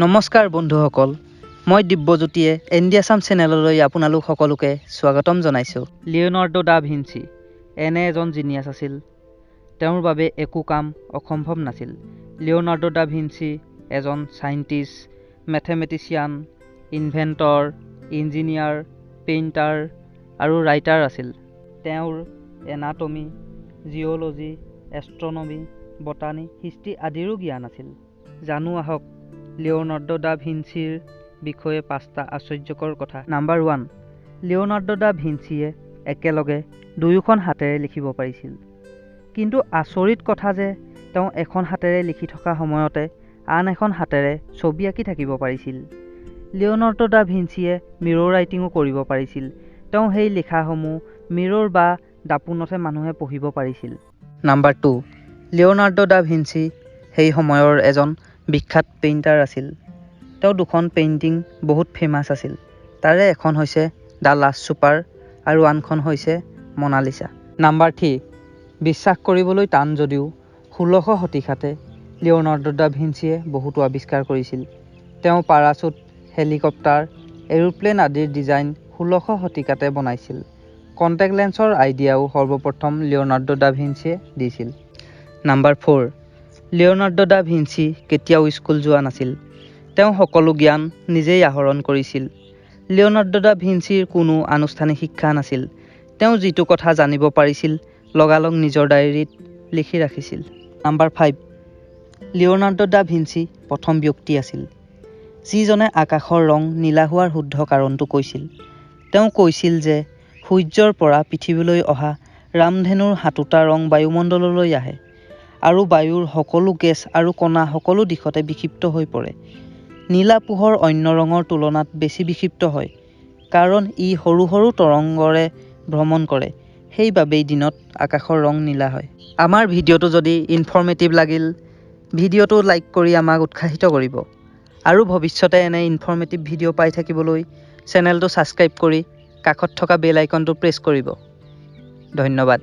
নমস্কাৰ বন্ধুসকল, মই দিব্যজ্যোতিয়ে এনডিয়াছাম চেনেললৈ আপোনালোক সকলোকে স্বাগতম জনাইছোঁ। লিঅ'নাৰ্ডো দা ভিঞ্চি এনে এজন জিনিয়াছ আছিল, তেওঁৰ বাবে একো কাম অসম্ভৱ নাছিল। লিঅ'নাৰ্ডো দা ভিঞ্চি এজন চাইণ্টিষ্ট, মেথেমেটিচিয়ান, ইনভেণ্টৰ, ইঞ্জিনিয়াৰ, পেইণ্টাৰ আৰু ৰাইটাৰ আছিল। তেওঁৰ anatomy, geology, astronomy, botany, history আদিৰো জ্ঞান আছিল। জানো আহক লিঅ'নাৰ্ডো দা ভিঞ্চিৰ বিষয়ে 5টা আশ্চৰ্যকৰ কথা। নাম্বাৰ 1, লিঅ'নাৰ্ডো দা ভিঞ্চিয়ে একেলগে দুয়োখন হাতেৰে লিখিব পাৰিছিল। কিন্তু আচৰিত কথা যে তেওঁ এখন হাতেৰে লিখি থকা সময়তে আন এখন হাতেৰে ছবি আঁকি থাকিব পাৰিছিল। লিঅ'নাৰ্ডো দা ভিঞ্চিয়ে মিৰ'ৰ ৰাইটিঙো কৰিব পাৰিছিল। তেওঁ সেই লিখাসমূহ মিৰ'ৰ বা দাপোনতহে মানুহে পঢ়িব পাৰিছিল। নাম্বাৰ 2, লিঅ'নাৰ্ডো দা ভিঞ্চি সেই সময়ৰ এজন বিখ্যাত পেইণ্টাৰ আছিল। তেওঁ দুখন পেইণ্টিং বহুত ফেমাছ আছিল। তাৰে এখন হৈছে দ্য লাষ্ট ছুপাৰ আৰু আনখন হৈছে মনালিছা। নাম্বাৰ 3, বিশ্বাস কৰিবলৈ টান যদিও 16শ শতিকাতে লিঅ'নাৰ্ডো দা ভিঞ্চিয়ে বহুতো আৱিষ্কাৰ কৰিছিল। তেওঁ পাৰাচুট, হেলিকপ্টাৰ, এৰোপ্লেন আদিৰ ডিজাইন 16শ শতিকাতে বনাইছিল। কণ্টেক্ট লেন্সৰ আইডিয়াও সৰ্বপ্ৰথম লিঅ'নাৰ্ডো দা ভিঞ্চিয়ে দিছিল। নাম্বাৰ 4, লিঅ'নাৰ্ডো দা ভিঞ্চি কেতিয়াও স্কুল যোৱা নাছিল। তেওঁ সকলো জ্ঞান নিজেই আহৰণ কৰিছিল। লিঅ'নাৰ্ডো দা ভিঞ্চিৰ কোনো আনুষ্ঠানিক শিক্ষা নাছিল। তেওঁ যিটো কথা জানিব পাৰিছিল লগালগ নিজৰ ডায়েৰীত লিখি ৰাখিছিল। নাম্বাৰ 5, লিঅ'নাৰ্ডো দা ভিঞ্চি প্ৰথম ব্যক্তি আছিল যিজনে আকাশৰ ৰং নীলা হোৱাৰ শুদ্ধ কাৰণটো কৈছিল। তেওঁ কৈছিল যে সূৰ্যৰ পৰা পৃথিৱীলৈ অহা ৰামধেনুৰ 7টা ৰং বায়ুমণ্ডললৈ আহে আৰু বায়ুৰ সকলো গেছ আৰু কণা সকলো দিশতে বিক্ষিপ্ত হৈ পৰে। নীলা পোহৰ অন্য ৰঙৰ তুলনাত বেছি বিক্ষিপ্ত হয় কাৰণ ই সৰু সৰু তৰংগৰে ভ্ৰমণ কৰে। সেইবাবেই দিনত আকাশৰ ৰং নীলা হয়। আমাৰ ভিডিঅ'টো যদি ইনফৰ্মেটিভ লাগিল, ভিডিঅ'টো লাইক কৰি আমাক উৎসাহিত কৰিব আৰু ভৱিষ্যতে এনে ইনফৰ্মেটিভ ভিডিঅ' পাই থাকিবলৈ চেনেলটো ছাবস্ক্ৰাইব কৰি কাষত থকা বেল আইকনটো প্ৰেছ কৰিব। ধন্যবাদ।